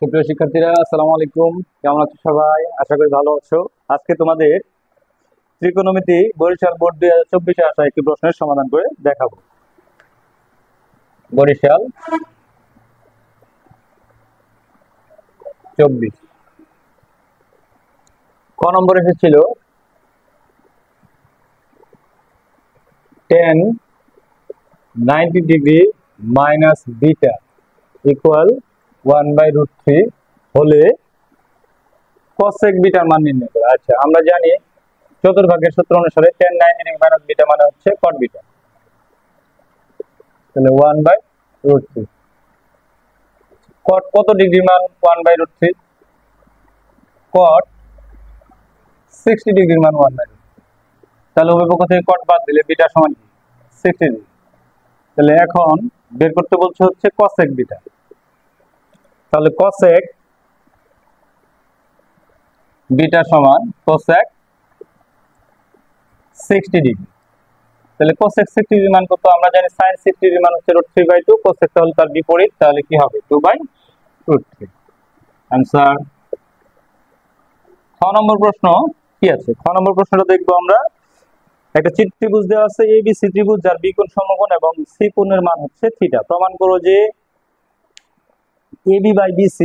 সুপ্রিয় শিক্ষার্থীরা, আসসালামু আলাইকুম। কেমন আছো সবাই? আশা করি ভালো আছো। আজকে তোমাদের ত্রিকোণমিতি বরিশাল বোর্ড 2024-এ আসা একটি প্রশ্নের সমাধান করে দেখাবো। বরিশাল 24 ক নম্বর এসেছিল tan 90 degree minus beta equal 1/√3 হলে cosec বিটার মান নির্ণয় করে। আচ্ছা, আমরা জানি চতুর্ভাগের সূত্র অনুসারে tan 90 ডিগ্রি মাইনাস বিটা মানে হচ্ছে cot বিটা, তাহলে 1/√3। cot কত ডিগ্রি মান 1/√3? cot 60 ডিগ্রির মান 1/√3। তাহলে উভয় পক্ষ থেকে cot বাদ দিলে বিটা সমান 60 ডিগ্রি। তাহলে এখন বের করতে বলছে হচ্ছে cosec বিটা। তাহলে cosec বিটা সমান cosec 60 ডিগ্রি। তাহলে cosec 60 ডিগ্রি মান কত? আমরা জানি sin 60 ডিগ্রি মান হচ্ছে √3/2। cosec তাহলে তার বিপরীত, তাহলে কি হবে? 2/√3। आंसर। খ নম্বর প্রশ্ন কি আছে? খ নম্বর প্রশ্নটা দেখবো আমরা। একটা ত্রিভুজ দেওয়া আছে ABC ত্রিভুজ, যার বি কোণ সমকোণ এবং সি কোণের মান হচ্ছে থিটা। প্রমাণ করো যে AB/BC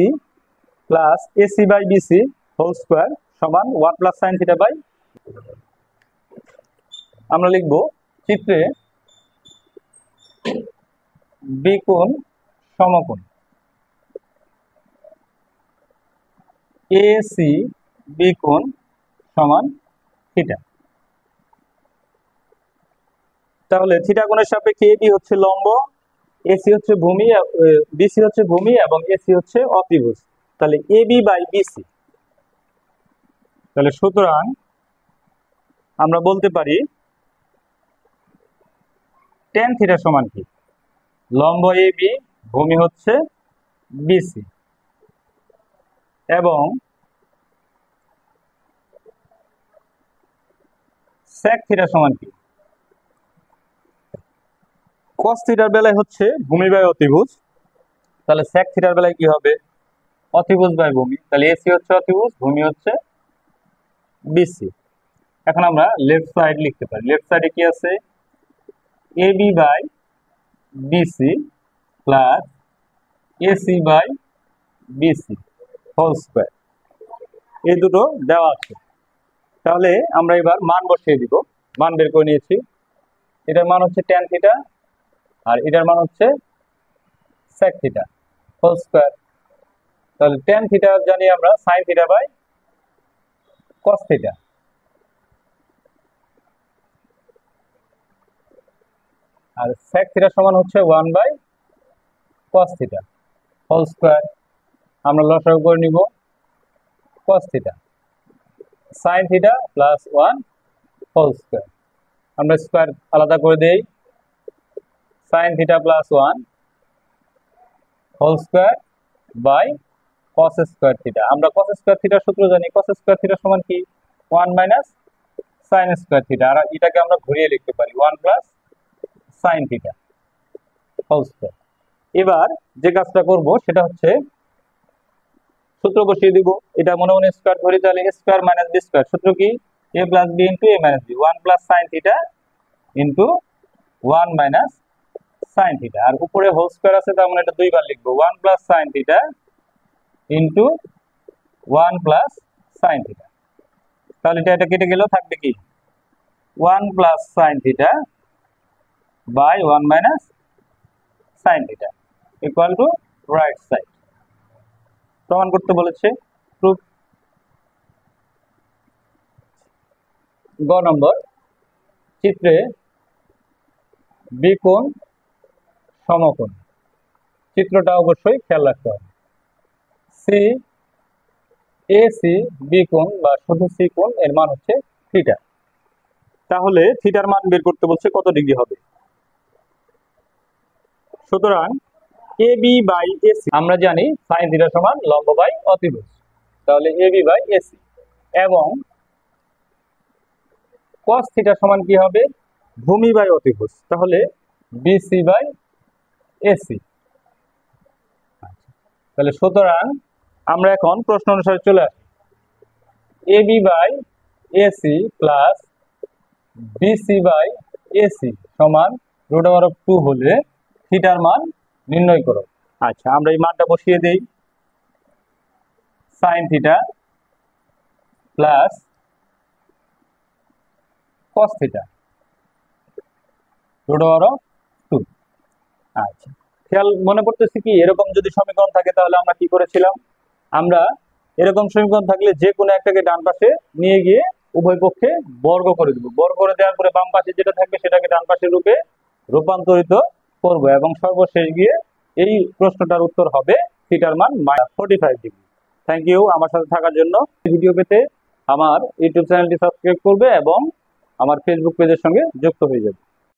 plus AC/BC whole square সমান 1 প্লাস sin থিটা বাই। আমরা লিখব চিত্রে বি কোণ সমকোণ AC বি কোণ সমান থিটা। তাহলে থিটা কোণের সাপেক্ষে এবি হচ্ছে লম্ব, এসি হচ্ছে ভূমি, বিসি হচ্ছে ভূমি এবং এসি হচ্ছে অতিভুজ। তাহলে AB/BC। তাহলে সুতরাং আমরা বলতে পারি tan থিটা সমান কি? লম্ব এবি, ভূমি হচ্ছে বিসি এবং sec থিটা সমান কি? cos থিটার বেলায় হচ্ছে ভূমি বাই অতিভুজ, তাহলে sec থিটার বেলায় কি হবে? অতিভুজ বাই ভূমি। তাহলে এসি হচ্ছে অতিভুজ, ভূমি হচ্ছে বিসি। এখন আমরা লেফট সাইড লিখতে পারি। লেফট সাইডে কি আছে? AB/BC plus AC/BC whole square, এই দুটো দেওয়া আছে। তাহলে আমরা এবার মান বসিয়ে দিব। মান বের করে নিয়েছি। এটার মান হচ্ছে tan থিটা আর এটার মান হচ্ছে sec থিটা হোল স্কয়ার। তাহলে tan থিটা জানি আমরা sin theta by cos theta, আর sec থিটা সমান হচ্ছে 1/cos থিটা হোল স্কয়ার। আমরা লসাগু করে নিব cos theta, sin theta plus 1 whole square. আমরা স্কয়ার আলাদা করে দেই। sin theta plus 1 whole square by cos square theta. আমরা cos স্কয়ার থিটার সূত্র জানি। cos স্কয়ার থিটা সমান কি? 1 মাইনাস sin স্কয়ার থিটা। আর এটাকে আমরা ঘুরিয়ে লিখতে পারি 1 plus sin theta whole square. এবার যে কাজটা করব সেটা হচ্ছে সূত্র বসিয়ে দিব। এটা মনে মনে স্কয়ার ধরি, তাহলে a square minus b square. সূত্র কি? a plus b into a minus b। 1 plus sin theta into 1 minus sin theta. আর উপরে হোল স্কয়ার আছে, তার মানে এটা দুইবার লিখবো। 1 plus sin theta into 1 plus sin theta. তাহলে এটা কেটে গেল, থাকবে কি? 1 plus sin theta by 1 minus sin theta equal to right side. প্রমাণ করতে বলেছে। প্রুফ। গ নম্বর চিত্রে বি কোণ সমকোণ। চিত্রটা অবশ্যই খেয়াল রাখতে হবে। সি এসি বি কোণ বা শুধু সি কোণ এর মান হচ্ছে থিটা। তাহলে থিটার মান বের করতে বলছে কত ডিগ্রি হবে। সুতরাং AB/AC আমরা জানি sin থিটা সমান লম্ব বাই অতিভুজ, তাহলে AB/AC এবং cos থিটা সমান কি হবে? ভূমি বাই অতিভুজ, তাহলে BC/AC। তাহলে সুতরাং আমরা এখন প্রশ্ন অনুসারে চলে আসি। AB by AC plus BC by AC সমান √2 হলে থিটার মান নির্ণয় করো। আচ্ছা, আমরা এই মানটা বসিয়ে দেই। Sine theta plus cos theta √2। আচ্ছা, খেয়াল মনে পড়তেছে কি, এরকম যদি সমীকরণ থাকে তাহলে আমরা কি করেছিলাম? আমরা এরকম সমীকরণ থাকলে যে কোনো একটাকে ডান পাশে নিয়ে গিয়ে উভয় পক্ষে বর্গ করে দেবো। বর্গ করে দেওয়ার পরে বাম পাশে যেটা থাকবে সেটাকে ডান পাশের রূপে রূপান্তরিত করব এবং সর্বশেষ গিয়ে এই প্রশ্নটার উত্তর হবে থিটার মান -45 ডিগ্রি। থ্যাংক ইউ আমার সাথে থাকার জন্য। ভিডিও পেতে আমার ইউটিউব চ্যানেলটি সাবস্ক্রাইব করবে এবং আমার ফেসবুক পেজের সঙ্গে যুক্ত হয়ে যাবে।